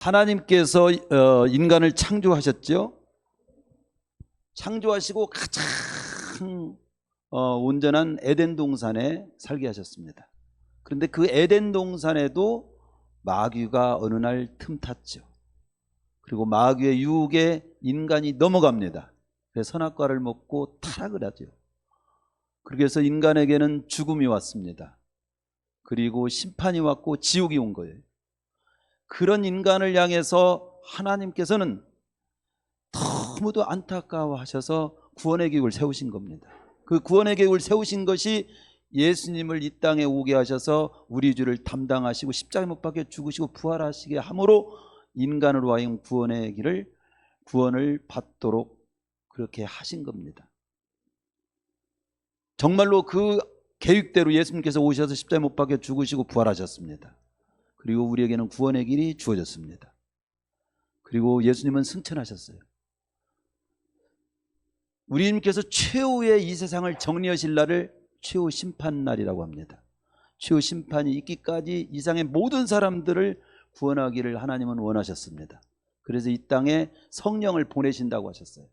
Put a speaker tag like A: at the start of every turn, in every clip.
A: 하나님께서 인간을 창조하셨죠. 창조하시고 가장 온전한 에덴 동산에 살게 하셨습니다. 그런데 그 에덴 동산에도 마귀가 어느 날 틈탔죠. 그리고 마귀의 유혹에 인간이 넘어갑니다. 그래서 선악과를 먹고 타락을 하죠. 그래서 인간에게는 죽음이 왔습니다. 그리고 심판이 왔고 지옥이 온 거예요. 그런 인간을 향해서 하나님께서는 너무도 안타까워하셔서 구원의 계획을 세우신 겁니다. 그 구원의 계획을 세우신 것이 예수님을 이 땅에 오게 하셔서 우리 죄를 담당하시고 십자가에 못 박혀 죽으시고 부활하시게 함으로 인간으로 하여금 구원을 받도록 그렇게 하신 겁니다. 정말로 그 계획대로 예수님께서 오셔서 십자가에 못 박혀 죽으시고 부활하셨습니다. 그리고 우리에게는 구원의 길이 주어졌습니다. 그리고 예수님은 승천하셨어요. 우리님께서 최후의 이 세상을 정리하실 날을 최후 심판날이라고 합니다. 최후 심판이 있기까지 이 세상의 모든 사람들을 구원하기를 하나님은 원하셨습니다. 그래서 이 땅에 성령을 보내신다고 하셨어요.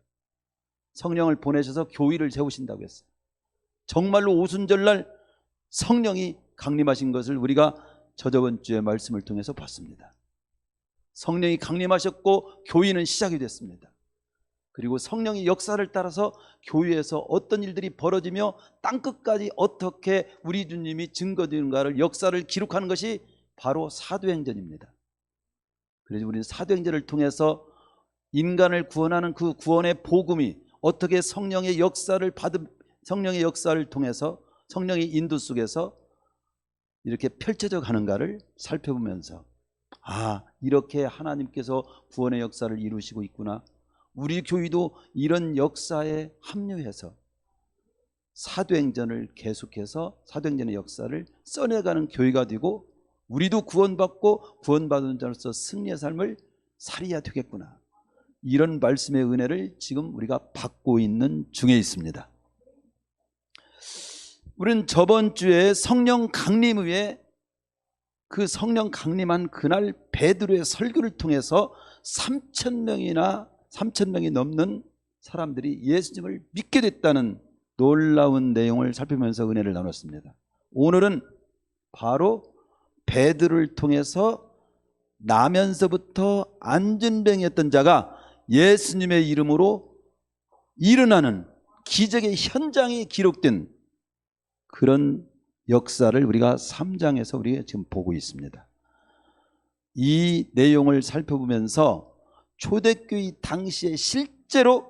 A: 성령을 보내셔서 교회를 세우신다고 했어요. 정말로 오순절날 성령이 강림하신 것을 우리가 저번 주의 말씀을 통해서 봤습니다. 성령이 강림하셨고 교회는 시작이 됐습니다. 그리고 성령의 역사를 따라서 교회에서 어떤 일들이 벌어지며 땅끝까지 어떻게 우리 주님이 증거되는가를 역사를 기록하는 것이 바로 사도행전입니다. 그래서 우리는 사도행전을 통해서 인간을 구원하는 그 구원의 복음이 어떻게 성령의 역사를 통해서 성령의 인도 속에서 이렇게 펼쳐져 가는가를 살펴보면서 이렇게 하나님께서 구원의 역사를 이루시고 있구나. 우리 교회도 이런 역사에 합류해서 사도행전을 계속해서 사도행전의 역사를 써내가는 교회가 되고 우리도 구원받고 구원받은 자로서 승리의 삶을 살아야 되겠구나. 이런 말씀의 은혜를 지금 우리가 받고 있는 중에 있습니다. 우리는 저번 주에 성령 강림 후에 그 성령 강림한 그날 베드로의 설교를 통해서 3,000명이 넘는 사람들이 예수님을 믿게 됐다는 놀라운 내용을 살피면서 은혜를 나눴습니다. 오늘은 바로 베드로를 통해서 나면서부터 안전병이었던 자가 예수님의 이름으로 일어나는 기적의 현장이 기록된 그런 역사를 우리가 3장에서 우리가 지금 보고 있습니다. 이 내용을 살펴보면서 초대교회 당시에 실제로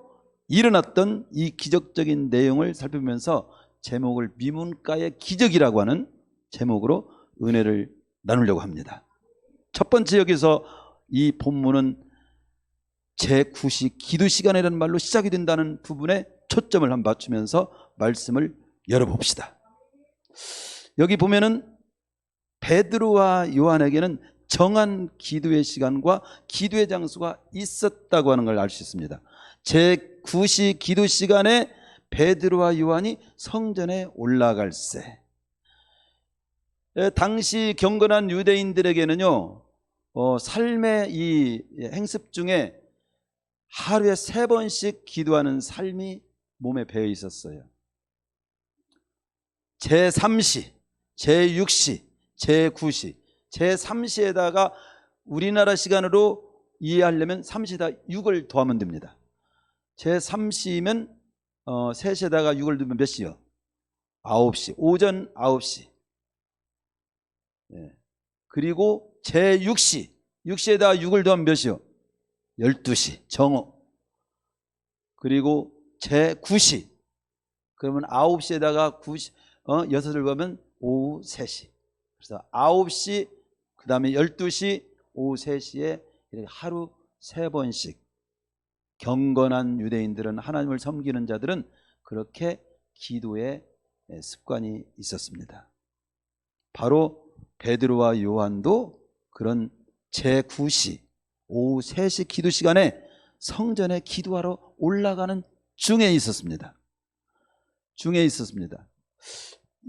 A: 일어났던 이 기적적인 내용을 살펴보면서 제목을 미문가의 기적이라고 하는 제목으로 은혜를 나누려고 합니다. 첫 번째, 여기서 이 본문은 제9시 기도시간이라는 말로 시작이 된다는 부분에 초점을 한번 맞추면서 말씀을 열어봅시다. 여기 보면은 베드로와 요한에게는 정한 기도의 시간과 기도의 장소가 있었다고 하는 걸 알 수 있습니다. 제9시 기도 시간에 베드로와 요한이 성전에 올라갈새. 당시 경건한 유대인들에게는요, 삶의 이 행습 중에 하루에 3번씩 기도하는 삶이 몸에 배어 있었어요. 제3시, 제6시, 제9시, 제3시에다가 우리나라 시간으로 이해하려면 3시에다 6을 더하면 됩니다. 제3시면 3시에다가 6을 두면 몇 시요? 9시, 오전 9시. 그리고 제6시, 6시에다가 6을 더하면 몇 시요? 12시, 정오. 그리고 제9시, 그러면 9시에다가 6을 더하면 오후 3시. 그래서 9시, 그 다음에 12시, 오후 3시에 이렇게 하루 3번씩 경건한 유대인들은, 하나님을 섬기는 자들은 그렇게 기도의 습관이 있었습니다. 바로 베드로와 요한도 그런 제9시 오후 3시 기도 시간에 성전에 기도하러 올라가는 중에 있었습니다.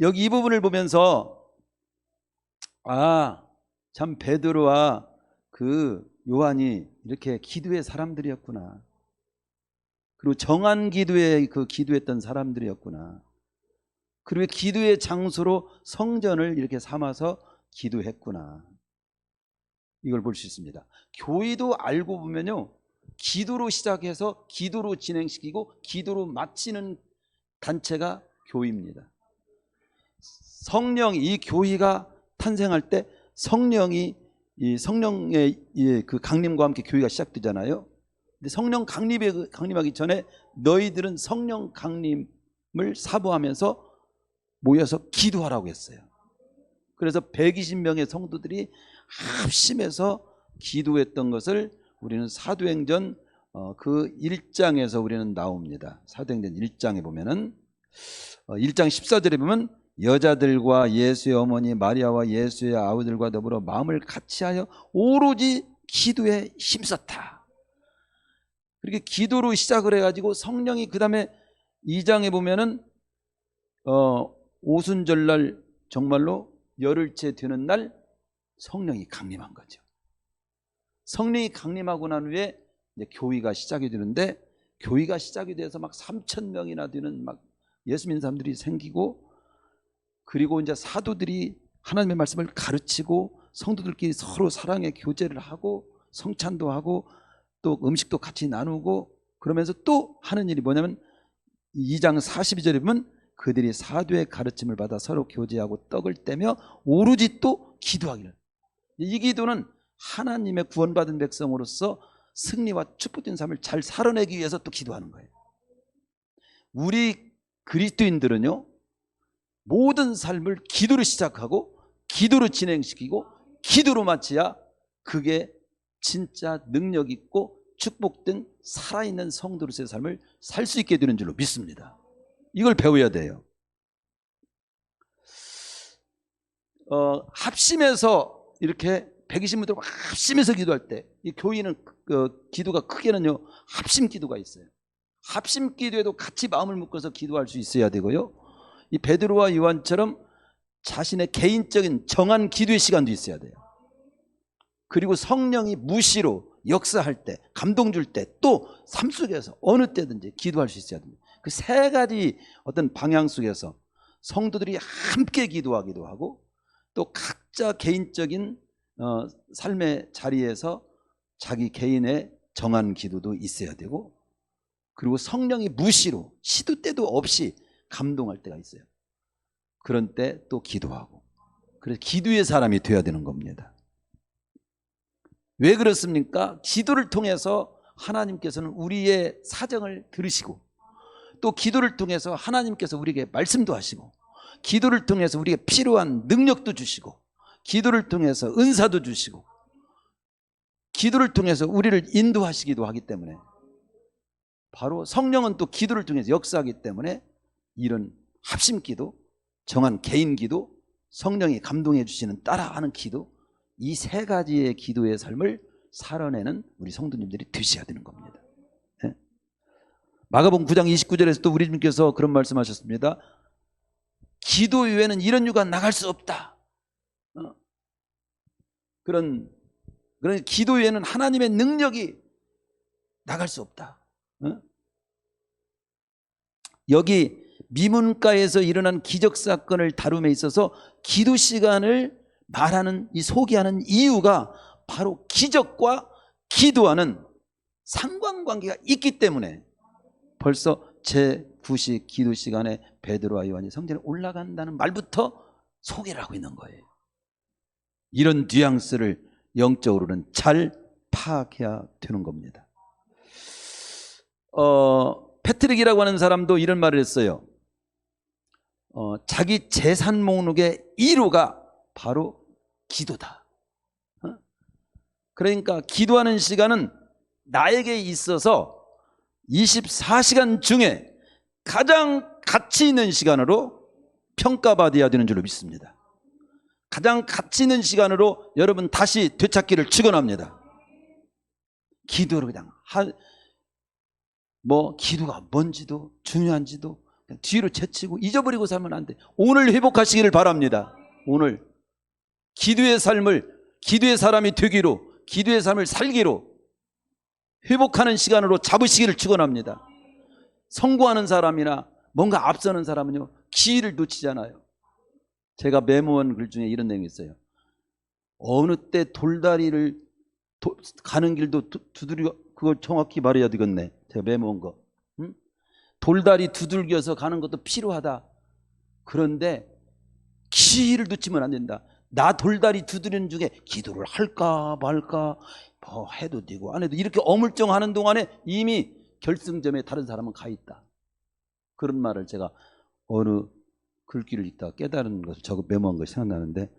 A: 여기 이 부분을 보면서 참 베드로와 그 요한이 이렇게 기도의 사람들이었구나. 그리고 정한 기도에 기도했던 사람들이었구나. 그리고 기도의 장소로 성전을 이렇게 삼아서 기도했구나. 이걸 볼 수 있습니다. 교회도 알고 보면요, 기도로 시작해서 기도로 진행시키고 기도로 마치는 단체가 교회입니다. 이 교회가 탄생할 때 성령의 그 강림과 함께 교회가 시작되잖아요. 근데 성령 강림하기 전에 너희들은 성령 강림을 사모하면서 모여서 기도하라고 했어요. 그래서 120명의 성도들이 합심해서 기도했던 것을 우리는 사도행전 그 1장에서 우리는 나옵니다. 사도행전 1장에 보면은 1장 14절에 보면 여자들과 예수의 어머니 마리아와 예수의 아우들과 더불어 마음을 같이하여 오로지 기도에 힘썼다. 그렇게 기도로 시작을 해가지고 성령이 그 다음에 2장에 보면은 오순절날 정말로 열흘째 되는 날 성령이 강림한 거죠. 성령이 강림하고 난 후에 이제 교회가 시작이 되는데, 교회가 시작이 돼서 막 3,000명이나 되는 막 예수 믿는 사람들이 생기고, 그리고 이제 사도들이 하나님의 말씀을 가르치고 성도들끼리 서로 사랑의 교제를 하고 성찬도 하고 또 음식도 같이 나누고, 그러면서 또 하는 일이 뭐냐면 2장 42절에 보면 그들이 사도의 가르침을 받아 서로 교제하고 떡을 떼며 오로지 또 기도하기를. 이 기도는 하나님의 구원받은 백성으로서 승리와 축복된 삶을 잘 살아내기 위해서 또 기도하는 거예요. 우리 그리스도인들은요, 모든 삶을 기도로 시작하고 기도로 진행시키고 기도로 마쳐야 그게 진짜 능력 있고 축복된 살아있는 성도로서의 삶을 살 수 있게 되는 줄로 믿습니다. 이걸 배워야 돼요. 합심해서 이렇게 120분들 합심해서 기도할 때, 이 교회는 기도가 크게는요 합심 기도가 있어요. 합심 기도에도 같이 마음을 묶어서 기도할 수 있어야 되고요, 이 베드로와 요한처럼 자신의 개인적인 정한 기도의 시간도 있어야 돼요. 그리고 성령이 무시로 역사할 때, 감동 줄 때, 또 삶 속에서 어느 때든지 기도할 수 있어야 됩니다. 그 세 가지 어떤 방향 속에서 성도들이 함께 기도하기도 하고, 또 각자 개인적인 삶의 자리에서 자기 개인의 정한 기도도 있어야 되고, 그리고 성령이 무시로 시도 때도 없이 감동할 때가 있어요. 그런 때 또 기도하고, 그래서 기도의 사람이 되어야 되는 겁니다. 왜 그렇습니까? 기도를 통해서 하나님께서는 우리의 사정을 들으시고, 또 기도를 통해서 하나님께서 우리에게 말씀도 하시고, 기도를 통해서 우리에게 필요한 능력도 주시고, 기도를 통해서 은사도 주시고, 기도를 통해서 우리를 인도하시기도 하기 때문에, 바로 성령은 또 기도를 통해서 역사하기 때문에 이런 합심기도, 정한 개인기도, 성령이 감동해 주시는 따라하는 기도, 이 세 가지의 기도의 삶을 살아내는 우리 성도님들이 되셔야 되는 겁니다. 네? 마가복음 9장 29절에서 또 우리 주님께서 그런 말씀하셨습니다. 기도 외에는 이런 유가 나갈 수 없다. 그런 기도 외에는 하나님의 능력이 나갈 수 없다. 여기 미문가에서 일어난 기적 사건을 다룸에 있어서 기도 시간을 말하는, 이 소개하는 이유가 바로 기적과 기도하는 상관관계가 있기 때문에 벌써 제9식 기도 시간에 베드로와 요한이 성전에 올라간다는 말부터 소개를 하고 있는 거예요. 이런 뉘앙스를 영적으로는 잘 파악해야 되는 겁니다. 패트릭이라고 하는 사람도 이런 말을 했어요. 자기 재산 목록의 1호가 바로 기도다. 그러니까 기도하는 시간은 나에게 있어서 24시간 중에 가장 가치 있는 시간으로 평가받아야 되는 줄로 믿습니다. 가장 가치 있는 시간으로 여러분 다시 되찾기를 축원합니다. 기도로 그냥 기도가 뭔지도 중요한지도 그냥 뒤로 제치고 잊어버리고 살면 안 돼. 오늘 회복하시기를 바랍니다. 오늘 기도의 삶을, 기도의 사람이 되기로, 기도의 삶을 살기로 회복하는 시간으로 잡으시기를 축원합니다. 성공하는 사람이나 뭔가 앞서는 사람은요, 기회를 놓치잖아요. 제가 메모한 글 중에 이런 내용이 있어요. 어느 때 돌다리를 가는 길도 두드려, 그걸 정확히 말해야 되겠네. 제가 메모한 거. 응? 돌다리 두들겨서 가는 것도 필요하다. 그런데 기회를 놓치면 안 된다. 나 돌다리 두드리는 중에 기도를 할까 말까 뭐 해도 되고 안 해도 이렇게 어물쩡하는 동안에 이미 결승점에 다른 사람은 가 있다. 그런 말을 제가 어느 글귀를 읽다가 깨달은 것을 적어 메모한 것이 생각나는데,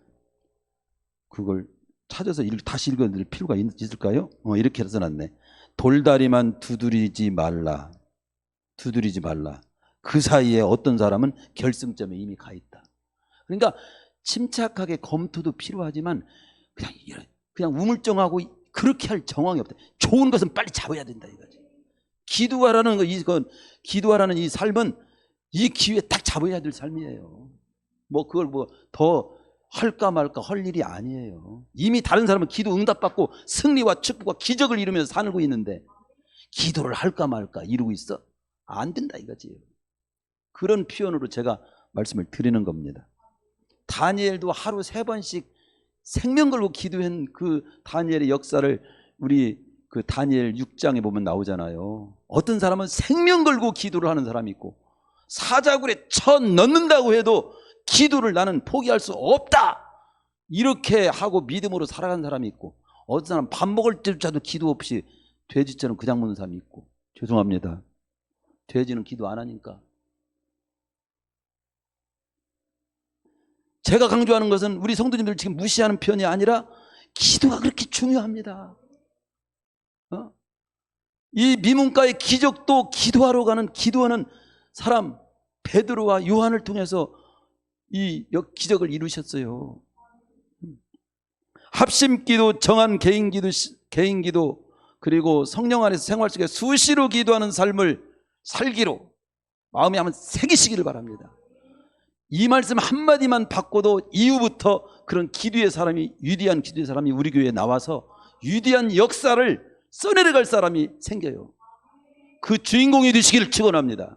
A: 그걸 찾아서 다시 읽어드릴 필요가 있을까요? 이렇게 써놨네. 돌다리만 두드리지 말라. 두드리지 말라. 그 사이에 어떤 사람은 결승점에 이미 가 있다. 그러니까 침착하게 검토도 필요하지만 그냥 우물쩡하고 그렇게 할 정황이 없다. 좋은 것은 빨리 잡아야 된다 이거지. 기도하라는 기도하라는 이 삶은 이 기회에 딱 잡아야 될 삶이에요. 뭐 그걸 뭐 더 할까 말까 할 일이 아니에요. 이미 다른 사람은 기도 응답받고 승리와 축복과 기적을 이루면서 살고 있는데 기도를 할까 말까 이루고 있어? 안 된다 이거지. 그런 표현으로 제가 말씀을 드리는 겁니다. 다니엘도 하루 3번씩 생명 걸고 기도한 그 다니엘의 역사를 우리 그 다니엘 6장에 보면 나오잖아요. 어떤 사람은 생명 걸고 기도를 하는 사람이 있고, 사자굴에 쳐 넣는다고 해도 기도를 나는 포기할 수 없다 이렇게 하고 믿음으로 살아가는 사람이 있고, 어떤 사람은 밥 먹을 때조차도 기도 없이 돼지처럼 그냥 먹는 사람이 있고. 죄송합니다. 돼지는 기도 안 하니까. 제가 강조하는 것은 우리 성도님들 지금 무시하는 편이 아니라 기도가 그렇게 중요합니다. 이 미문가의 기적도 기도하러 가는, 기도하는 사람 베드로와 요한을 통해서 이 기적을 이루셨어요. 합심기도, 정한 개인기도, 그리고 성령 안에서 생활 속에 수시로 기도하는 삶을 살기로 마음에 한번 새기시기를 바랍니다. 이 말씀 한마디만 바꿔도 이후부터 그런 기도의 사람이, 위대한 기도의 사람이 우리 교회에 나와서 위대한 역사를 써내려갈 사람이 생겨요. 그 주인공이 되시기를 축원합니다.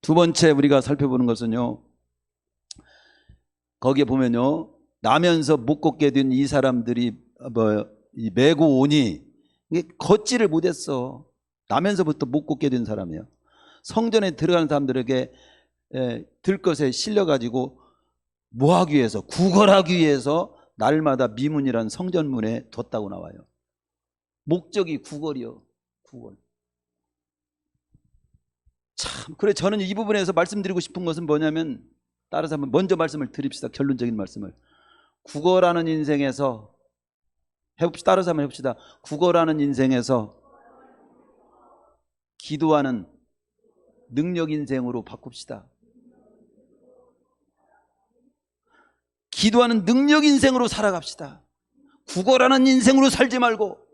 A: 두 번째 우리가 살펴보는 것은요, 거기에 보면요, 나면서 못 걷게 된 이 사람들이 메고 오니 이게 걷지를 못했어. 나면서부터 못 걷게 된 사람이에요. 성전에 들어가는 사람들에게 들것에 실려가지고 뭐하기 위해서, 구걸하기 위해서 날마다 미문이라는 성전문에 뒀다고 나와요. 목적이 구걸이요. 구걸. 참, 그래 저는 이 부분에서 말씀드리고 싶은 것은 뭐냐면, 따라서 한번 먼저 말씀을 드립시다. 결론적인 말씀을. 구걸하는 인생에서 해봅시다. 따라서 한번 해봅시다. 구걸하는 인생에서 기도하는 능력 인생으로 바꿉시다. 기도하는 능력 인생으로 살아갑시다. 구걸하는 인생으로 살지 말고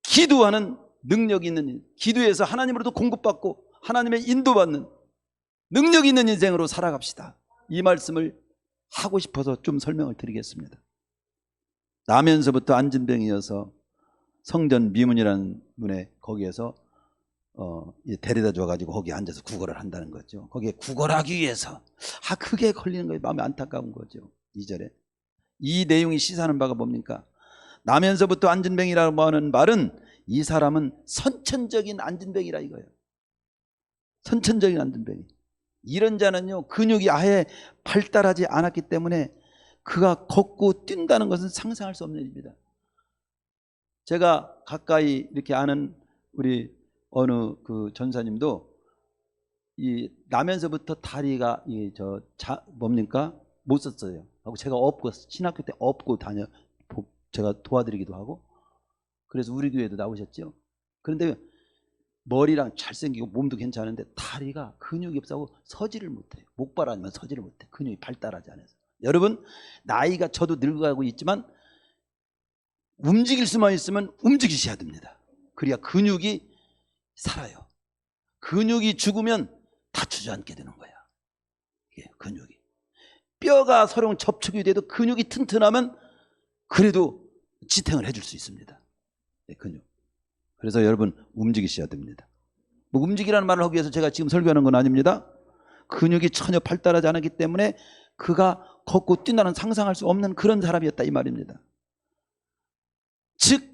A: 기도하는 능력 있는, 기도에서 하나님으로부터 공급받고 하나님의 인도받는 능력 있는 인생으로 살아갑시다. 이 말씀을 하고 싶어서 좀 설명을 드리겠습니다. 나면서부터 안진뱅이어서 성전 미문이라는 문에 거기에서 데려다 줘가지고 거기 앉아서 구걸을 한다는 거죠. 거기에 구걸하기 위해서 그게 걸리는 거예요. 마음이 안타까운 거죠. 2절에 이 내용이 시사하는 바가 뭡니까? 나면서부터 안진뱅이라고 하는 말은 이 사람은 선천적인 안진뱅이라 이거예요. 선천적인 안진뱅이. 이런 자는요, 근육이 아예 발달하지 않았기 때문에 그가 걷고 뛴다는 것은 상상할 수 없는 일입니다. 제가 가까이 이렇게 아는 우리 어느 그 전사님도 이 나면서부터 다리가 뭡니까? 못 썼어요. 하고 제가 업고 신학교 때 업고 제가 도와드리기도 하고, 그래서 우리 교회도 나오셨죠. 그런데 머리랑 잘생기고 몸도 괜찮은데 다리가 근육이 없어서 서지를 못해요. 목발 아니면 서지를 못해. 근육이 발달하지 않아서. 여러분, 나이가 저도 늙어가고 있지만 움직일 수만 있으면 움직이셔야 됩니다. 그래야 근육이 살아요. 근육이 죽으면 다 주저앉게 되는 거야. 이게 근육이. 뼈가 서로 접촉이 돼도 근육이 튼튼하면 그래도 지탱을 해줄 수 있습니다. 네, 근육. 그래서 여러분 움직이셔야 됩니다. 뭐 움직이라는 말을 하기 위해서 제가 지금 설교하는 건 아닙니다. 근육이 전혀 발달하지 않았기 때문에 그가 걷고 뛴다는 상상할 수 없는 그런 사람이었다 이 말입니다. 즉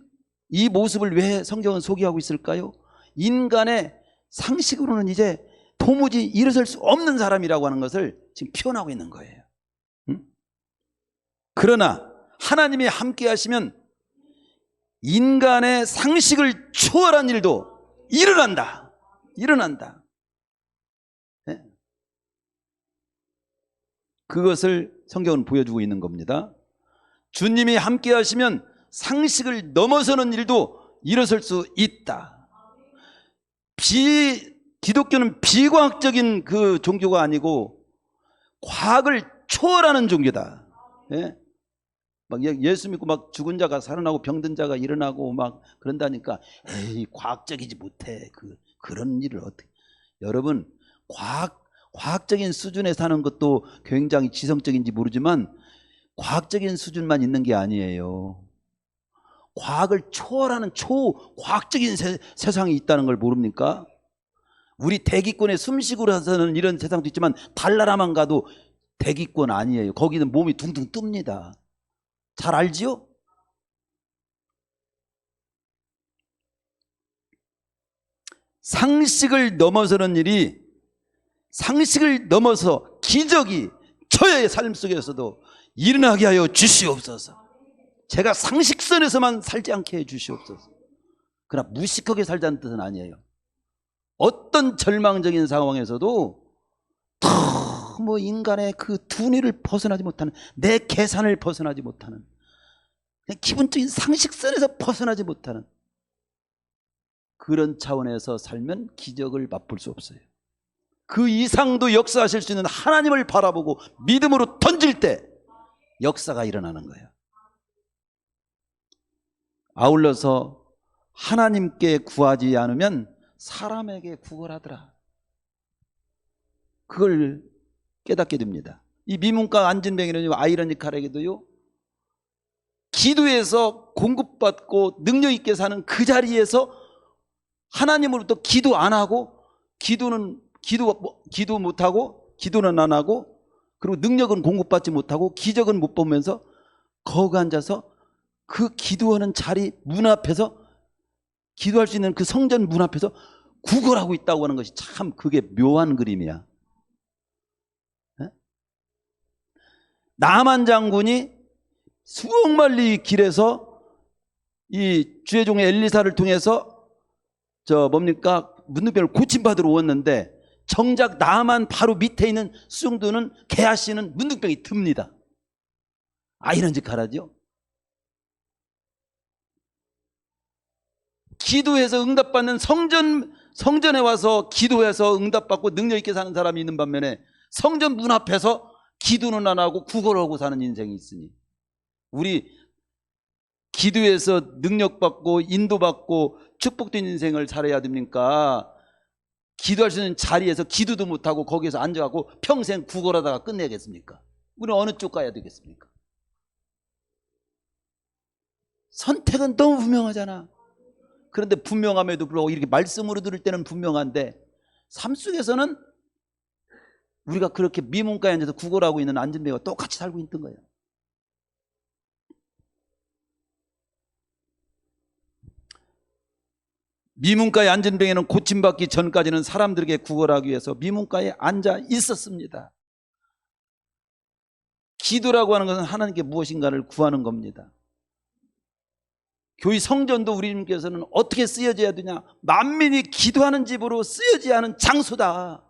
A: 이 모습을 왜 성경은 소개하고 있을까요? 인간의 상식으로는 이제 도무지 일어설 수 없는 사람이라고 하는 것을 지금 표현하고 있는 거예요. 응? 그러나 하나님이 함께 하시면 인간의 상식을 초월한 일도 일어난다. 네? 그것을 성경은 보여주고 있는 겁니다. 주님이 함께 하시면 상식을 넘어서는 일도 일어설 수 있다. 기독교는 비과학적인 그 종교가 아니고 과학을 초월하는 종교다. 예? 막 예수 믿고 막 죽은 자가 살아나고 병든 자가 일어나고 막 그런다니까 에이 과학적이지 못해. 그런 일을 어떻게. 여러분 과학적인 수준에 사는 것도 굉장히 지성적인지 모르지만 과학적인 수준만 있는 게 아니에요. 과학을 초월하는 초과학적인 세상이 있다는 걸 모릅니까? 우리 대기권에 숨쉬고 사는 이런 세상도 있지만 달나라만 가도 대기권 아니에요. 거기는 몸이 둥둥 뜹니다. 잘 알지요? 상식을 넘어서는 일이 상식을 넘어서 기적이 저의 삶 속에서도 일어나게 하여 주시옵소서. 제가 상식선에서만 살지 않게 해 주시옵소서. 그러나 무식하게 살자는 뜻은 아니에요. 어떤 절망적인 상황에서도 뭐 인간의 그 두뇌를 벗어나지 못하는, 내 계산을 벗어나지 못하는, 그냥 기본적인 상식선에서 벗어나지 못하는 그런 차원에서 살면 기적을 맛볼 수 없어요. 그 이상도 역사하실 수 있는 하나님을 바라보고 믿음으로 던질 때 역사가 일어나는 거예요. 아울러서 하나님께 구하지 않으면 사람에게 구걸하더라. 그걸 깨닫게 됩니다. 이 미문과 안진뱅이는 아이러니컬하게도요, 기도해서 공급받고 능력 있게 사는 그 자리에서 하나님으로부터 기도 안 하고 기도 못하고 기도는 안 하고 그리고 능력은 공급받지 못하고 기적은 못 보면서 거기 앉아서 그 기도하는 자리 문 앞에서 기도할 수 있는 그 성전 문 앞에서 구걸하고 있다고 하는 것이 참 그게 묘한 그림이야. 네? 나만 장군이 수억 마리 길에서 이 주의 종 엘리사를 통해서 문둥병을 고침받으러 왔는데 정작 나만 바로 밑에 있는 수정도는 게하시는 문둥병이 듭니다. 아이러니컬하죠. 기도해서 응답받는 성전에 와서 기도해서 응답받고 능력 있게 사는 사람이 있는 반면에 성전 문 앞에서 기도는 안 하고 구걸하고 사는 인생이 있으니, 우리 기도해서 능력받고 인도받고 축복된 인생을 살아야 됩니까? 기도할 수 있는 자리에서 기도도 못하고 거기에서 앉아갖고 평생 구걸하다가 끝내겠습니까? 우리는 어느 쪽 가야 되겠습니까? 선택은 너무 분명하잖아. 그런데 분명함에도 불구하고 이렇게 말씀으로 들을 때는 분명한데 삶 속에서는 우리가 그렇게 미문가에 앉아서 구걸하고 있는 안진뱅이와 똑같이 살고 있던 거예요. 미문가에 앉은 병에는 고침받기 전까지는 사람들에게 구걸하기 위해서 미문가에 앉아 있었습니다. 기도라고 하는 것은 하나님께 무엇인가를 구하는 겁니다. 교회 성전도 우리님께서는 어떻게 쓰여져야 되냐? 만민이 기도하는 집으로 쓰여져야 하는 장소다.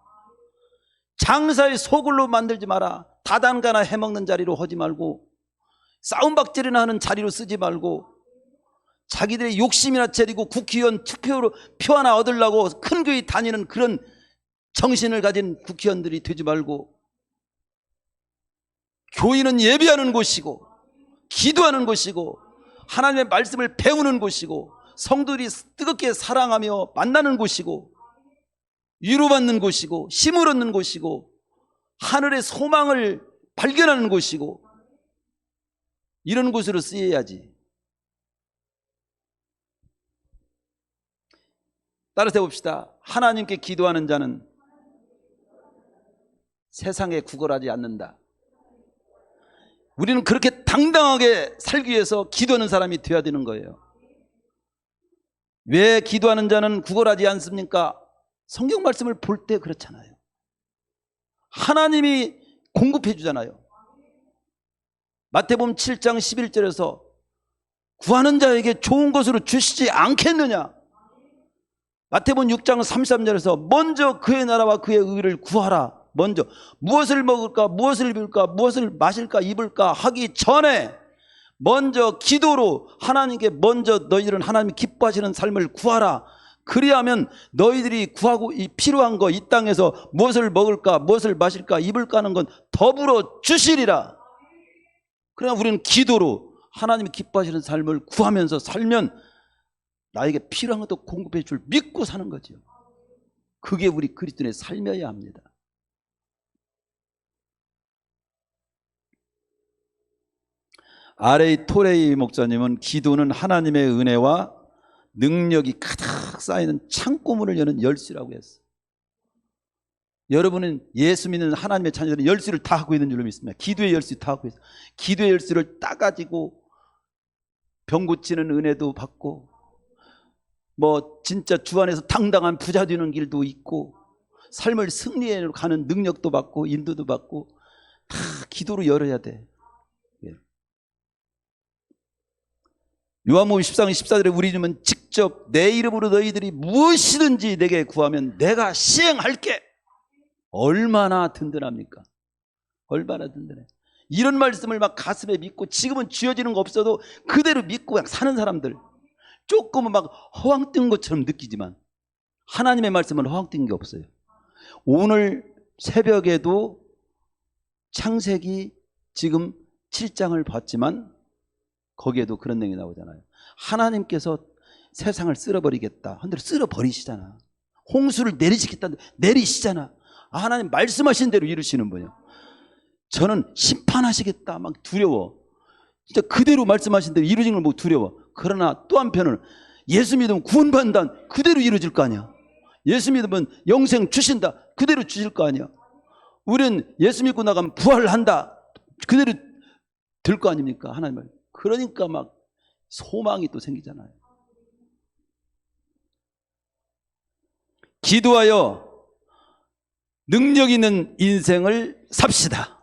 A: 장사의 소굴로 만들지 마라. 다단가나 해먹는 자리로 하지 말고, 싸움박질이나 하는 자리로 쓰지 말고, 자기들의 욕심이나 차리고 국회의원 투표로 표 하나 얻으려고 큰 교회 다니는 그런 정신을 가진 국회의원들이 되지 말고, 교회는 예배하는 곳이고 기도하는 곳이고 하나님의 말씀을 배우는 곳이고 성도들이 뜨겁게 사랑하며 만나는 곳이고 위로받는 곳이고 힘을 얻는 곳이고 하늘의 소망을 발견하는 곳이고, 이런 곳으로 쓰여야지. 따라서 해봅시다. 하나님께 기도하는 자는 세상에 구걸하지 않는다. 우리는 그렇게 당당하게 살기 위해서 기도하는 사람이 되어야 되는 거예요. 왜 기도하는 자는 구걸하지 않습니까? 성경 말씀을 볼 때 그렇잖아요. 하나님이 공급해 주잖아요. 마태복음 7장 11절에서 구하는 자에게 좋은 것으로 주시지 않겠느냐. 마태복음 6장 33절에서 먼저 그의 나라와 그의 의를 구하라. 먼저 무엇을 먹을까, 무엇을 입을까, 무엇을 마실까, 입을까 하기 전에 먼저 기도로 하나님께 먼저 너희들은 하나님이 기뻐하시는 삶을 구하라. 그리하면 너희들이 구하고 필요한 거, 이 땅에서 무엇을 먹을까, 무엇을 마실까, 입을까 하는 건 더불어 주시리라. 그러나 우리는 기도로 하나님이 기뻐하시는 삶을 구하면서 살면 나에게 필요한 것도 공급해 줄 믿고 사는 거죠. 그게 우리 그리스도인의 삶이어야 합니다. R.A. 토레이 목사님은 기도는 하나님의 은혜와 능력이 가득 쌓이는 창고문을 여는 열쇠라고 했어요. 여러분은 예수 믿는 하나님의 자녀들은 열쇠를 다 하고 있는 줄로 믿습니다. 기도의 열쇠 다 하고 있어요. 기도의 열쇠를 따가지고 병 고치는 은혜도 받고 진짜 주 안에서 당당한 부자 되는 길도 있고 삶을 승리해 가는 능력도 받고 인도도 받고 다 기도로 열어야 돼. 요한복음 14장 14절에 우리 주님은 직접 내 이름으로 너희들이 무엇이든지 내게 구하면 내가 시행할게. 얼마나 든든합니까? 얼마나 든든해. 이런 말씀을 막 가슴에 믿고 지금은 쥐어지는 거 없어도 그대로 믿고 그냥 사는 사람들, 조금은 막 허황 뜬 것처럼 느끼지만 하나님의 말씀은 허황 뜬 게 없어요. 오늘 새벽에도 창세기 지금 7장을 봤지만 거기에도 그런 내용이 나오잖아요. 하나님께서 세상을 쓸어버리겠다 한들 쓸어버리시잖아. 홍수를 내리시겠다 내리시잖아. 하나님 말씀하신 대로 이루시는 분이요. 저는 심판하시겠다 막 두려워. 진짜 그대로 말씀하신 대로 이루어지는 걸 보고 두려워. 그러나 또 한편은 예수 믿으면 구원받는다 그대로 이루어질 거 아니야. 예수 믿으면 영생 주신다 그대로 주실 거 아니야. 우리는 예수 믿고 나가면 부활을 한다 그대로 될 거 아닙니까? 하나님을. 그러니까 막 소망이 또 생기잖아요. 기도하여 능력 있는 인생을 삽시다.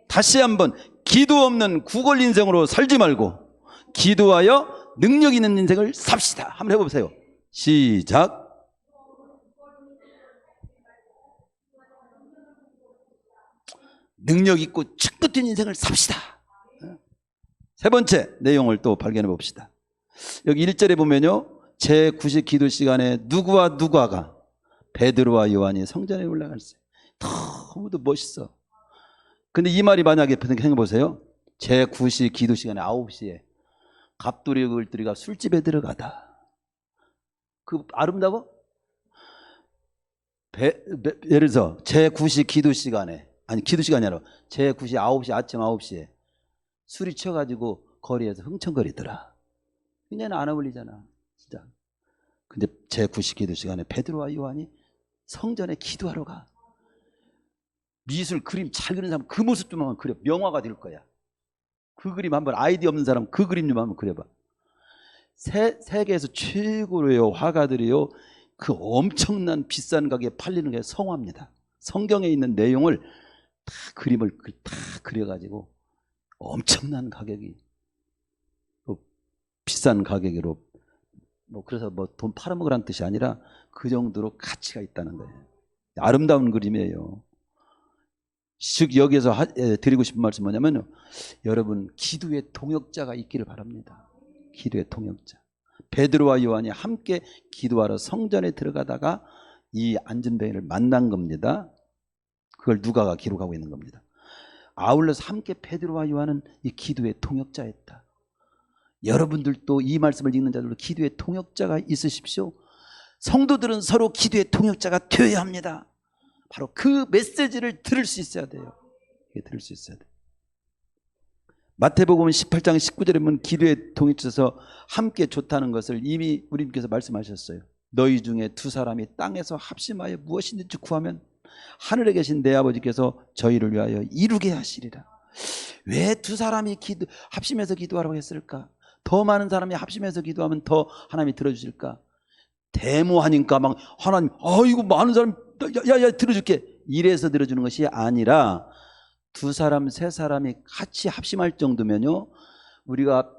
A: 다시 한번 기도 없는 구걸 인생으로 살지 말고 기도하여 능력 있는 인생을 삽시다. 한번 해보세요. 시작. 능력 있고 축복 된 인생을 삽시다. 세 번째 내용을 또 발견해 봅시다. 여기 1절에 보면요, 제9시 기도 시간에 누구와 누가가 베드로와 요한이 성전에 올라갔어요. 너무도 멋있어. 근데 이 말이 만약에 생각해 보세요. 제9시 기도 시간에 9시에 갑돌이 걸들이가 술집에 들어가다. 그 아름다워? 예를 들어서 제9시 기도 시간에, 아니 기도 시간이 아니라 제9시 9시 아침 9시에 술이 취해가지고 거리에서 흥청거리더라. 그냥 안 어울리잖아 진짜. 근데 제9시 기도 시간에 베드로와 요한이 성전에 기도하러 가. 미술 그림 잘 그리는 사람 그 모습 좀 한번 그려. 명화가 될 거야. 그 그림 한번, 아이디어 없는 사람 그 그림 좀 한번 그려봐. 세계에서 최고로요 화가들이요 그 엄청난 비싼 가격에 팔리는 게 성화입니다. 성경에 있는 내용을 다 그림을 다 그려가지고 엄청난 가격이, 비싼 가격으로, 그래서 돈 팔아먹으라는 뜻이 아니라 그 정도로 가치가 있다는 거예요. 아름다운 그림이에요. 즉 여기에서 드리고 싶은 말씀은 뭐냐면, 여러분 기도의 동역자가 있기를 바랍니다. 기도의 동역자. 베드로와 요한이 함께 기도하러 성전에 들어가다가 이 안전뱅이를 만난 겁니다. 그걸 누가가 기록하고 있는 겁니다. 아울러서 함께 베드로와 요한은 이 기도의 동역자였다. 여러분들도 이 말씀을 읽는 자들도 기도의 동역자가 있으십시오. 성도들은 서로 기도의 동역자가 되어야 합니다. 바로 그 메시지를 들을 수 있어야 돼요. 들을 수 있어야 돼요. 마태복음 18장 19절에 보면 기도에 동의쳐서 함께 좋다는 것을 이미 우리님께서 말씀하셨어요. 너희 중에 두 사람이 땅에서 합심하여 무엇이든지 구하면 하늘에 계신 내 아버지께서 저희를 위하여 이루게 하시리라. 왜 두 사람이 합심해서 기도하라고 했을까? 더 많은 사람이 합심해서 기도하면 더 하나님이 들어주실까? 데모하니까 막 하나님 이거 많은 사람 야 들어줄게 이래서 들어주는 것이 아니라 두 사람 세 사람이 같이 합심할 정도면요, 우리가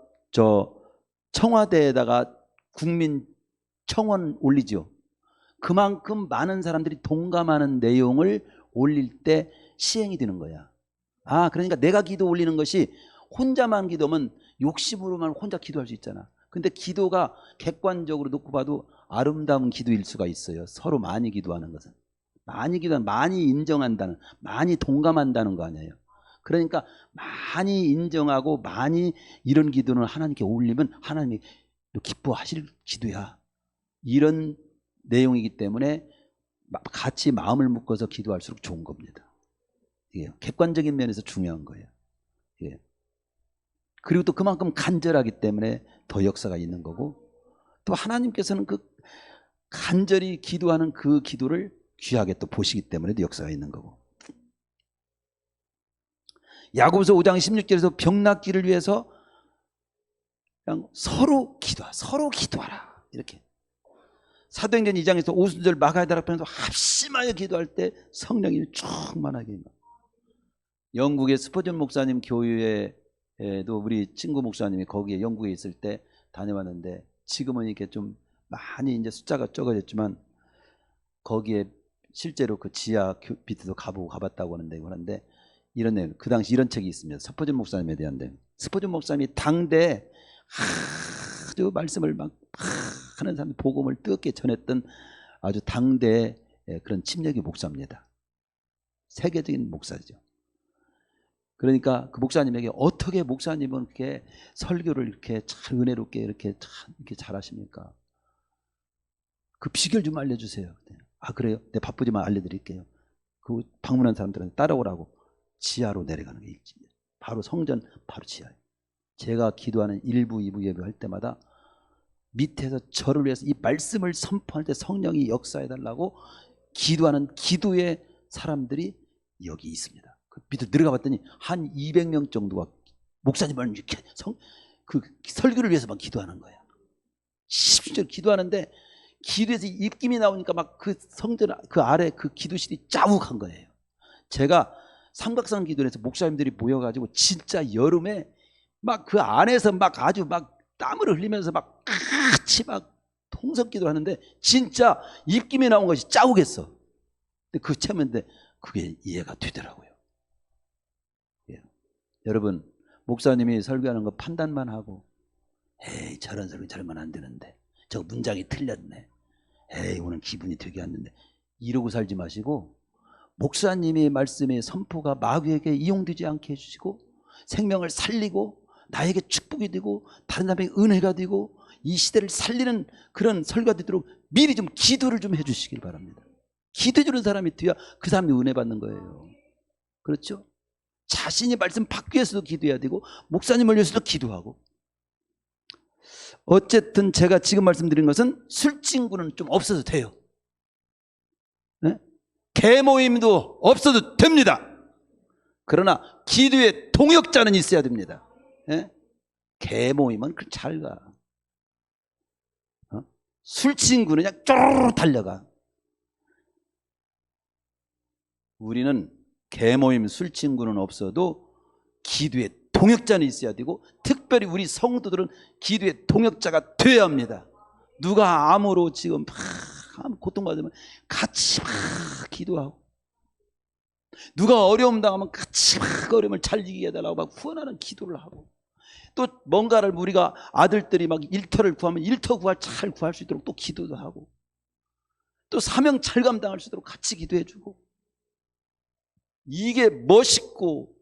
A: 청와대에다가 국민 청원 올리죠. 그만큼 많은 사람들이 동감하는 내용을 올릴 때 시행이 되는 거야. 그러니까 내가 기도 올리는 것이 혼자만 기도하면 욕심으로만 혼자 기도할 수 있잖아. 근데 기도가 객관적으로 놓고 봐도 아름다운 기도일 수가 있어요. 서로 많이 기도하는 것은. 많이 기도하는, 많이 인정한다는, 많이 동감한다는 거 아니에요. 그러니까 많이 인정하고 많이 이런 기도는 하나님께 올리면 하나님이 기뻐하실 기도야. 이런 내용이기 때문에 같이 마음을 묶어서 기도할수록 좋은 겁니다. 예, 객관적인 면에서 중요한 거예요. 예. 그리고 또 그만큼 간절하기 때문에 더 역사가 있는 거고, 또 하나님께서는 그 간절히 기도하는 그 기도를 귀하게 또 보시기 때문에도 역사가 있는 거고. 야고보서 5장 16절에서 병 낫기를 위해서 그냥 서로 기도하라 이렇게. 사도행전 2장에서 오순절 마가다락 편에서 합심하여 기도할 때 성령이 충만하게. 영국의 스퍼전 목사님 교회에도 우리 친구 목사님이 거기에 영국에 있을 때 다녀왔는데, 지금은 이렇게 좀 많이 이제 숫자가 적어졌지만 거기에 실제로 그 지하 밑에도 가봤다고 하는데 이런 내용, 그 당시 이런 책이 있습니다. 스퍼전 목사님에 대한데, 스퍼전 목사님이 당대 아주 말씀을 막 하는 사람, 복음을 뜨겁게 전했던 아주 당대 그런 침례교 목사입니다. 세계적인 목사죠. 그러니까 그 목사님에게 어떻게 목사님은 그렇게 설교를 이렇게 잘 은혜롭게 이렇게 잘하십니까? 그 비결 좀 알려주세요. 그래요? 네, 바쁘지만 알려드릴게요. 그 방문한 사람들한테 따라오라고 지하로 내려가는 게 일집니다. 바로 성전 바로 지하에. 제가 기도하는 1부 2부 예배할 때마다 밑에서 저를 위해서 이 말씀을 선포할 때 성령이 역사해달라고 기도하는 기도의 사람들이 여기 있습니다. 그 밑에 들어가 봤더니 한 200명 정도가 목사님을 이렇게 그 설교를 위해서만 기도하는 거야. 10절 기도하는데 기도에서 입김이 나오니까 막 그 성전 그 아래 그 기도실이 짜욱한 거예요. 제가 삼각산 기도를 해서 목사님들이 모여가지고 진짜 여름에 막 그 안에서 막 아주 막 땀을 흘리면서 막 같이 막 통성 기도를 하는데 진짜 입김이 나온 것이 짜욱했어. 근데 그 체면인데 그게 이해가 되더라고요. 예. 여러분, 목사님이 설교하는 거 판단만 하고 에이 저런 설교 저러면 안 되는데 저 문장이 틀렸네, 에이 오늘 기분이 되게 안 좋네, 이러고 살지 마시고 목사님의 말씀의 선포가 마귀에게 이용되지 않게 해주시고 생명을 살리고 나에게 축복이 되고 다른 사람에게 은혜가 되고 이 시대를 살리는 그런 설교가 되도록 미리 좀 기도를 좀 해주시길 바랍니다. 기도해 주는 사람이 돼야 그 사람이 은혜 받는 거예요. 그렇죠? 자신이 말씀 받기 위해서도 기도해야 되고 목사님을 위해서도 기도하고. 어쨌든 제가 지금 말씀드린 것은 술친구는 좀 없어도 돼요. 네? 개모임도 없어도 됩니다. 그러나 기도의 동역자는 있어야 됩니다. 네? 개모임은 잘 가. 술친구는 그냥 쪼르르 달려가. 우리는 개모임 술친구는 없어도 기도의 동역자는 있어야 되고, 특별히 우리 성도들은 기도의 동역자가 되어야 합니다. 누가 암으로 지금 막 고통받으면 같이 막 기도하고, 누가 어려움 당하면 같이 막 어려움을 잘 이기게 해달라고 막 후원하는 기도를 하고, 또 뭔가를 우리가 아들들이 막 일터를 구하면 일터 잘 구할 수 있도록 또 기도도 하고, 또 사명 잘 감당할 수 있도록 같이 기도해주고, 이게 멋있고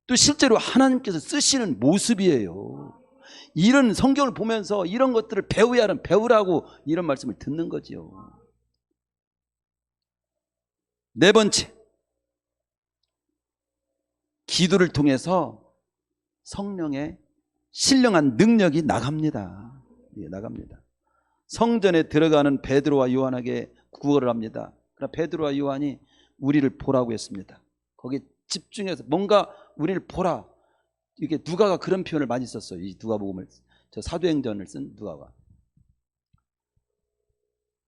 A: 또 실제로 하나님께서 쓰시는 모습이에요. 이런 성경을 보면서 이런 것들을 배우라고 이런 말씀을 듣는 거지요. 네 번째, 기도를 통해서 성령의 신령한 능력이 나갑니다. 예, 나갑니다. 성전에 들어가는 베드로와 요한에게 구걸을 합니다. 그러나 베드로와 요한이 우리를 보라고 했습니다. 거기에 집중해서 뭔가 우리를 보라. 이게 누가가 그런 표현을 많이 썼어요. 이 누가복음을, 저 사도행전을 쓴 누가가.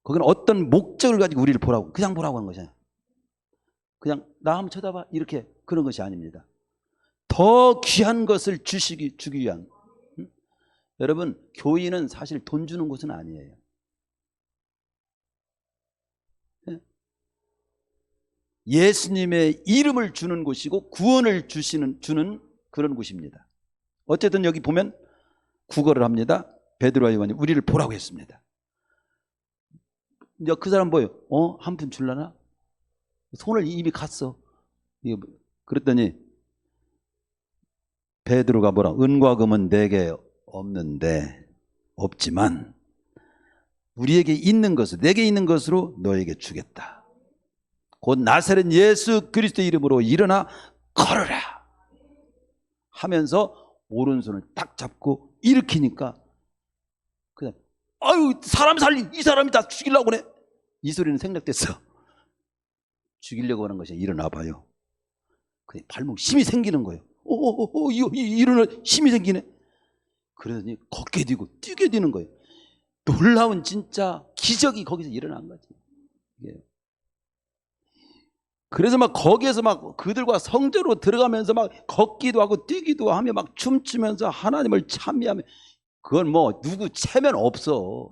A: 거기는 어떤 목적을 가지고 우리를 보라고, 그냥 보라고 한 것이에요. 그냥 나 한번 쳐다봐 이렇게 그런 것이 아닙니다. 더 귀한 것을 주기 위한. 여러분, 교인은 사실 돈 주는 곳은 아니에요. 예수님의 이름을 주는 곳이고 구원을 주는 그런 곳입니다. 어쨌든 여기 보면 구걸을 합니다. 베드로와 요한이 우리를 보라고 했습니다. 이제 그 사람 뭐예요? 한 푼 줄라나? 손을 이미 갔어. 그랬더니 베드로가 뭐라? 은과 금은 내게 없지만 우리에게 있는 것을, 내게 있는 것으로 너에게 주겠다. 곧 나사렛 예수 그리스도의 이름으로 일어나 걸어라 하면서 오른손을 딱 잡고 일으키니까 그냥 아유 사람 살린 이 사람이 다 죽이려고 그래. 이 소리는 생략됐어. 죽이려고 하는 것이 일어나 봐요. 그냥 발목 힘이 생기는 거예요. 일어나 힘이 생기네. 그러더니 걷게 되고 뛰게 되는 거예요. 놀라운 진짜 기적이 거기서 일어난 거지. 그래서 막 거기에서 막 그들과 성전으로 들어가면서 막 걷기도 하고 뛰기도 하며 막 춤추면서 하나님을 찬미하며, 그건 뭐 누구 체면 없어.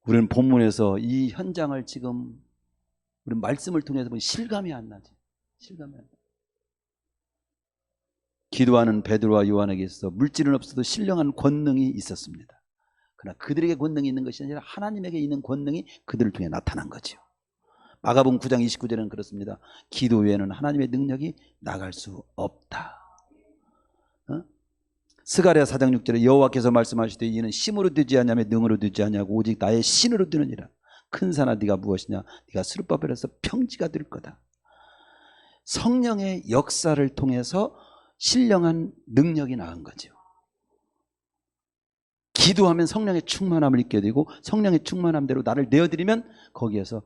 A: 우리는 본문에서 이 현장을 지금 우리 말씀을 통해서 보면 실감이 안 나지. 기도하는 베드로와 요한에게 있어 물질은 없어도 신령한 권능이 있었습니다. 그러나 그들에게 권능이 있는 것이 아니라 하나님에게 있는 권능이 그들을 통해 나타난 거죠. 마가복음 9장 29절에는 그렇습니다. 기도 외에는 하나님의 능력이 나갈 수 없다. 스가랴 4장 6절에 여호와께서 말씀하시되 이는 힘으로 되지 않냐며 능으로 되지 않냐고 오직 나의 신으로 되느니라. 큰 산아 네가 무엇이냐, 네가 스룹바벨에서 평지가 될 거다. 성령의 역사를 통해서 신령한 능력이 나은 거죠. 기도하면 성령의 충만함을 입게 되고 성령의 충만함대로 나를 내어드리면 거기에서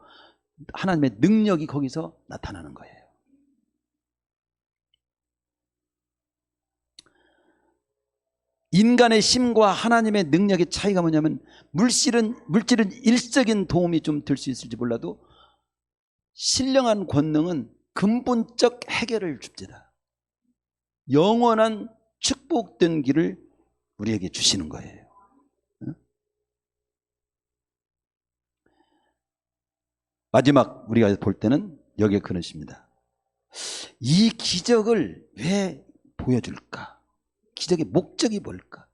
A: 하나님의 능력이 거기서 나타나는 거예요. 인간의 힘과 하나님의 능력의 차이가 뭐냐면 물질은 일적인 도움이 좀 될 수 있을지 몰라도 신령한 권능은 근본적 해결을 줍니다. 영원한 축복된 길을 우리에게 주시는 거예요. 마지막 우리가 볼 때는 여기에 그러십니다. 이 기적을 왜 보여줄까? 기적의 목적이 뭘까?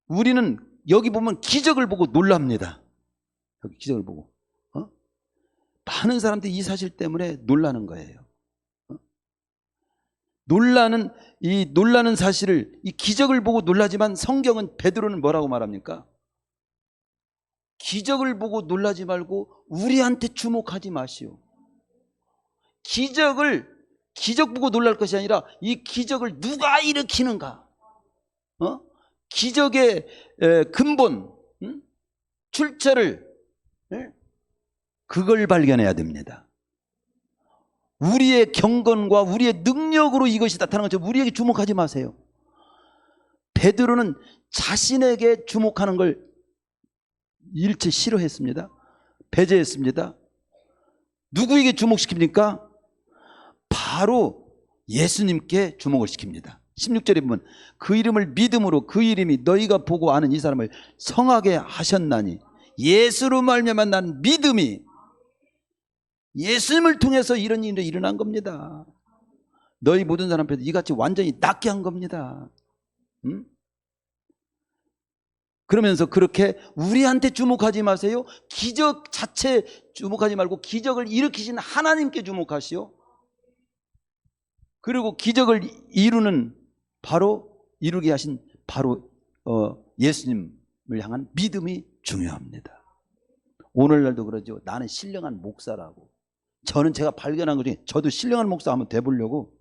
A: 우리는 여기 보면 기적을 보고 놀랍니다. 여기 기적을 보고 많은 사람들이 이 사실 때문에 놀라는 거예요. 놀라는 사실을, 이 기적을 보고 놀라지만 성경은, 베드로는 뭐라고 말합니까? 기적을 보고 놀라지 말고 우리한테 주목하지 마시오. 기적 보고 놀랄 것이 아니라 이 기적을 누가 일으키는가? 기적의 근본, 출처를, 그걸 발견해야 됩니다. 우리의 경건과 우리의 능력으로 이것이 나타나는 거죠. 우리에게 주목하지 마세요. 베드로는 자신에게 주목하는 걸 일체 싫어했습니다. 배제했습니다. 누구에게 주목시킵니까? 바로 예수님께 주목을 시킵니다. 16절에 보면 그 이름을 믿음으로 그 이름이 너희가 보고 아는 이 사람을 성하게 하셨나니, 예수로 말미암아 난 믿음이, 예수님을 통해서 이런 일이 일어난 겁니다. 너희 모든 사람 앞에서 이같이 완전히 낫게 한 겁니다. 그러면서 그렇게 우리한테 주목하지 마세요. 기적 자체 주목하지 말고 기적을 일으키신 하나님께 주목하시오. 그리고 기적을 이루게 하신 바로 예수님을 향한 믿음이 중요합니다. 오늘날도 그러죠. 나는 신령한 목사라고. 저는 제가 발견한 것 중에 저도 신령한 목사 한번 돼보려고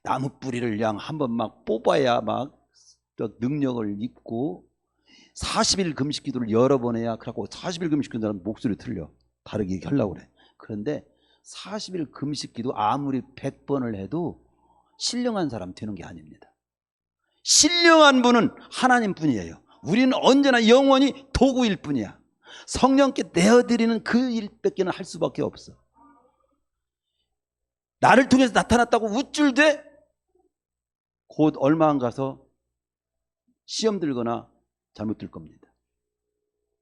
A: 나무 뿌리를 그냥 한번 막 뽑아야 막 능력을 입고 40일 금식 기도를 여러 번 해야 그래갖고 40일 금식 기도는 목소리 틀려 다르게 하려고 그래. 그런데 40일 금식 기도 아무리 100번을 해도 신령한 사람 되는 게 아닙니다. 신령한 분은 하나님 뿐이에요. 우리는 언제나 영원히 도구일 뿐이야. 성령께 내어드리는 그 일밖에 할 수밖에 없어. 나를 통해서 나타났다고 우쭐대 곧 얼마 안 가서 시험 들거나 잘못 들 겁니다.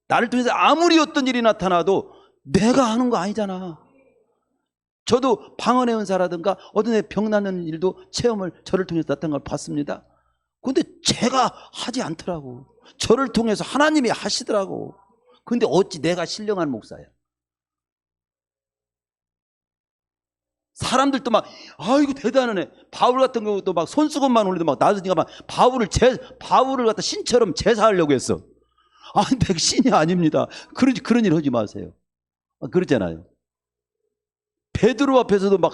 A: 나를 통해서 아무리 어떤 일이 나타나도 내가 하는 거 아니잖아. 저도 방언의 은사라든가 어떤 애 병 낫는 일도 체험을 저를 통해서 나타난 걸 봤습니다. 근데 제가 하지 않더라고. 저를 통해서 하나님이 하시더라고. 근데 어찌 내가 신령한 목사야. 사람들도 막 아이고 대단하네. 바울 같은 경우도 막 손수건만 올려도 막 나중에 막 바울을 갖다 신처럼 제사하려고 했어. 아니 백신이 아닙니다. 그런 일 하지 마세요. 그러잖아요. 베드로 앞에서도 막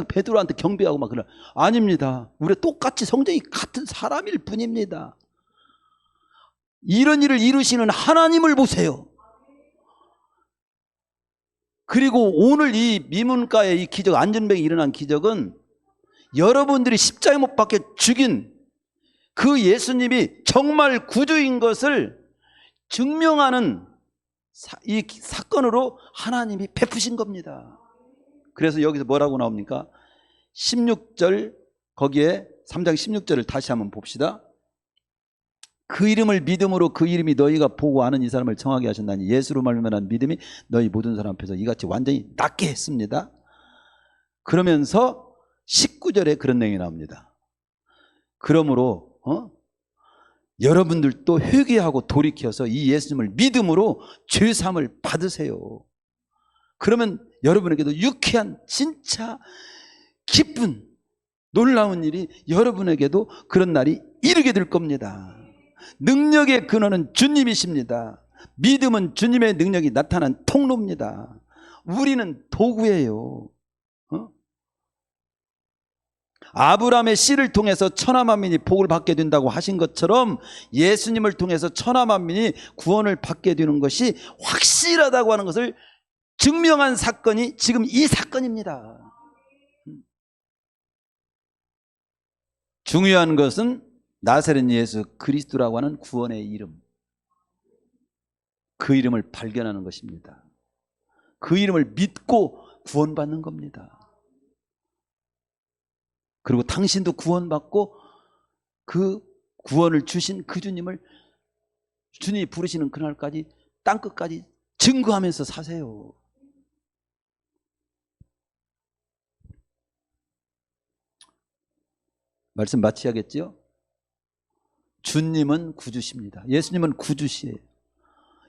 A: 베드로한테 경배하고 막 그래. 아닙니다. 우리 똑같이 성정이 같은 사람일 뿐입니다. 이런 일을 이루시는 하나님을 보세요. 그리고 오늘 이 미문가의 이 기적, 안전병이 일어난 기적은 여러분들이 십자가에 못 박혀 죽인 그 예수님이 정말 구주인 것을 증명하는 이 사건으로 하나님이 베푸신 겁니다. 그래서 여기서 뭐라고 나옵니까? 16절 거기에 3장 16절을 다시 한번 봅시다. 그 이름을 믿음으로 그 이름이 너희가 보고 아는 이 사람을 정하게 하셨나니 예수로 말미암은 믿음이 너희 모든 사람 앞에서 이같이 완전히 낫게 했습니다. 그러면서 19절에 그런 내용이 나옵니다. 그러므로 여러분들도 회개하고 돌이켜서 이 예수님을 믿음으로 죄사함을 받으세요. 그러면 여러분에게도 유쾌한 진짜 기쁜 놀라운 일이 여러분에게도 그런 날이 이르게 될 겁니다. 능력의 근원은 주님이십니다. 믿음은 주님의 능력이 나타난 통로입니다. 우리는 도구예요. 아브라함의 씨를 통해서 천하만민이 복을 받게 된다고 하신 것처럼 예수님을 통해서 천하만민이 구원을 받게 되는 것이 확실하다고 하는 것을 증명한 사건이 지금 이 사건입니다. 중요한 것은 나사렛 예수 그리스도라고 하는 구원의 이름, 그 이름을 발견하는 것입니다. 그 이름을 믿고 구원받는 겁니다. 그리고 당신도 구원받고 그 구원을 주신 그 주님을 주님이 부르시는 그날까지 땅끝까지 증거하면서 사세요. 말씀 마치야겠죠? 주님은 구주십니다. 예수님은 구주시에요.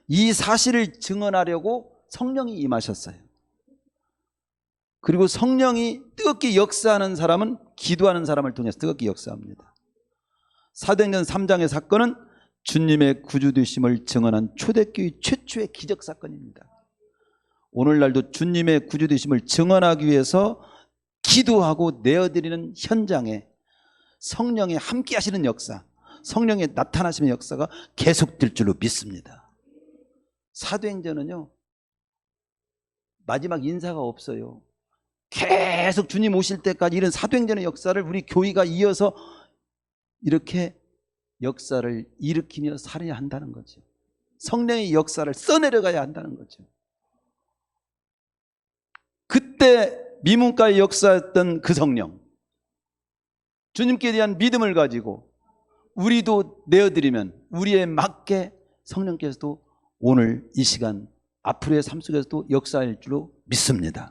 A: 이 사실을 증언하려고 성령이 임하셨어요. 그리고 성령이 뜨겁게 역사하는 사람은 기도하는 사람을 통해서 뜨겁게 역사합니다. 사도행전 3장의 사건은 주님의 구주되심을 증언한 초대교회 최초의 기적 사건입니다. 오늘날도 주님의 구주되심을 증언하기 위해서 기도하고 내어드리는 현장에 성령의 함께 하시는 역사, 성령의 나타나심의 역사가 계속될 줄로 믿습니다. 사도행전은요 마지막 인사가 없어요. 계속 주님 오실 때까지 이런 사도행전의 역사를 우리 교회가 이어서 이렇게 역사를 일으키며 살아야 한다는 거죠. 성령의 역사를 써내려가야 한다는 거죠. 그때 미문가의 역사였던 그 성령, 주님께 대한 믿음을 가지고 우리도 내어드리면 우리에 맞게 성령께서도 오늘 이 시간 앞으로의 삶 속에서도 역사할 줄로 믿습니다.